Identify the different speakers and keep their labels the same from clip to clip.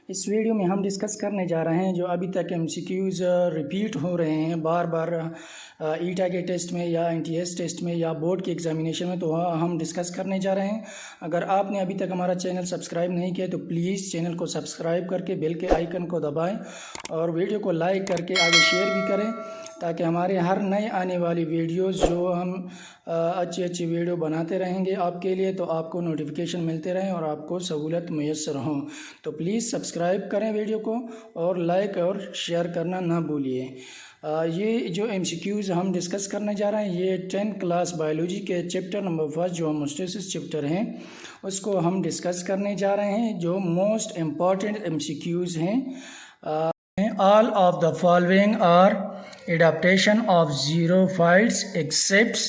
Speaker 1: इस वीडियो में हम डिस्कस करने जा रहे हैं जो अभी तक एमसीक्यूज़ रिपीट हो रहे हैं बार बार ईटा के टेस्ट में या एनटीएस टेस्ट में या बोर्ड के एग्जामिनेशन में, तो हम डिस्कस करने जा रहे हैं। अगर आपने अभी तक हमारा चैनल सब्सक्राइब नहीं किया तो प्लीज़ चैनल को सब्सक्राइब करके बेल के आइकन को दबाएं और वीडियो को लाइक करके आगे शेयर भी करें, ताकि हमारे हर नए आने वाली वीडियोस जो हम अच्छी अच्छी वीडियो बनाते रहेंगे आपके लिए, तो आपको नोटिफिकेशन मिलते रहें और आपको सहूलत मुयस्सर हों। तो प्लीज़ सब्सक्राइब करें वीडियो को और लाइक और शेयर करना ना भूलिए। ये जो एमसीक्यूज़ हम डिस्कस करने जा रहे हैं, ये 10th क्लास बायोलॉजी के चैप्टर नंबर 1 जो होमोस्टेसिस चैप्टर हैं उसको हम डिस्कस करने जा रहे हैं। जो मोस्ट इम्पॉर्टेंट एमसीक्यूज़ हैं, all of the following are adaptation of xerophytes except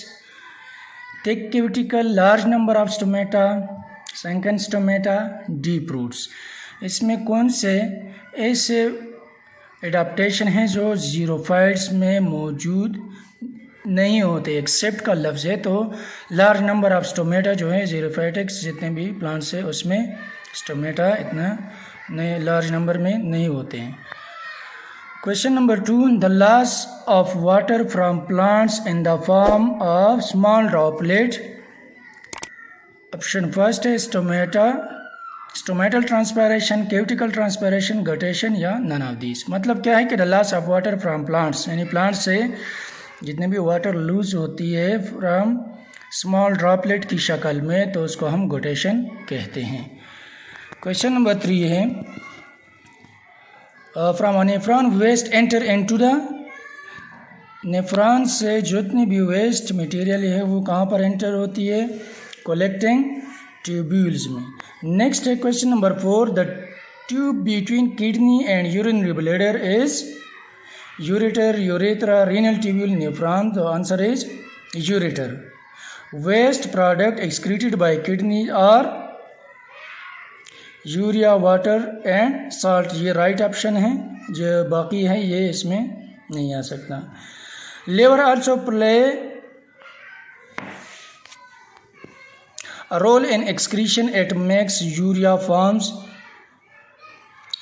Speaker 1: thick cuticle, large number of stomata, sunken stomata, deep roots। इसमें कौन से ऐसे एडाप्टेशन हैं जो ज़ीरोफाइट्स में मौजूद नहीं होते। एक्सेप्ट का लफ्ज़ है तो लार्ज नंबर ऑफ स्टोमेटा जो है ज़ीरोफाइटिक्स जितने भी प्लांट्स है उसमें स्टोमेटा इतना नहीं लार्ज नंबर में नहीं होते हैं। Question number 2, the loss of water from plants in the form of small droplet। Option first है stomatal transpiration, cuticle transpiration, guttation या none of these। मतलब क्या है कि the loss of water from plants यानी plants से जितने भी वाटर लूज होती है फ्रॉम स्मॉल ड्रॉपलेट की शक्ल में, तो उसको हम गटेशन कहते हैं। क्वेश्चन नंबर 3 है from nephron waste enter into the. Nephron से जितनी भी वेस्ट मटेरियल है वो कहाँ पर एंटर होती है? कलेक्टिंग ट्यूब्यूल्स में। नेक्स्ट है question number 4, the tube between kidney and urinary bladder is ureter, urethra, renal tubule, nephron. The answer is ureter. Waste product excreted by kidney are urea, water and salt. ये right option है, जो बाकी है ये इसमें नहीं आ सकता। Liver also play a role in excretion, it makes urea forms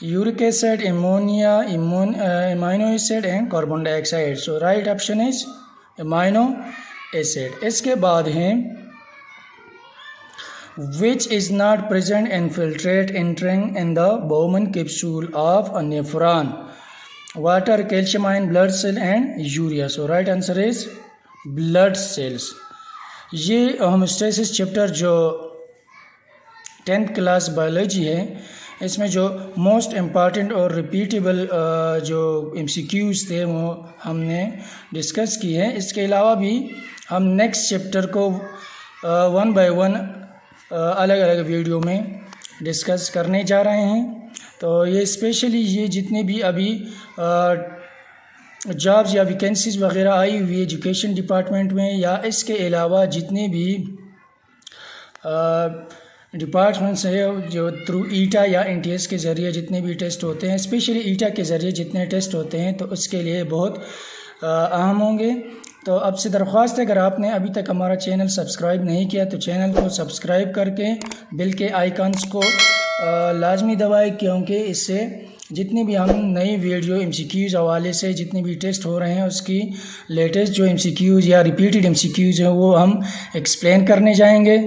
Speaker 1: uric acid, ammonia, amino acid and carbon dioxide. So right option is amino acid. इसके बाद है which is not present in filtrate entering in the Bowman capsule of a nephron, water, calcium ion, blood cell and urea। so right answer is blood cells। ये homeostasis chapter जो 10th class biology है, इसमें जो most important और repeatable जो MCQs थे वो हमने डिस्कस की है। इसके अलावा भी हम नेक्स्ट चैप्टर को 1 by 1 अलग अलग वीडियो में डिस्कस करने जा रहे हैं। तो ये स्पेशली ये जितने भी अभी जॉब्स या वैकेंसीज़ वगैरह आई हुई एजुकेशन डिपार्टमेंट में, या इसके अलावा जितने भी डिपार्टमेंट्स है जो थ्रू ईटा या एनटीएस के ज़रिए जितने भी टेस्ट होते हैं, स्पेशली ईटा के ज़रिए जितने टेस्ट होते हैं, तो उसके लिए बहुत अहम होंगे। तो अब से दरख्वास्त है, अगर आपने अभी तक हमारा चैनल सब्सक्राइब नहीं किया तो चैनल को सब्सक्राइब करके बेल के आइकन्स को लाजमी दबाएं, क्योंकि इससे जितनी भी हम नई वीडियो एमसीक्यूज़ हवाले से जितने भी टेस्ट हो रहे हैं उसकी लेटेस्ट जो एमसीक्यूज़ या रिपीटेड एमसीक्यूज़ हैं वो हम एक्सप्लेन करने जाएंगे।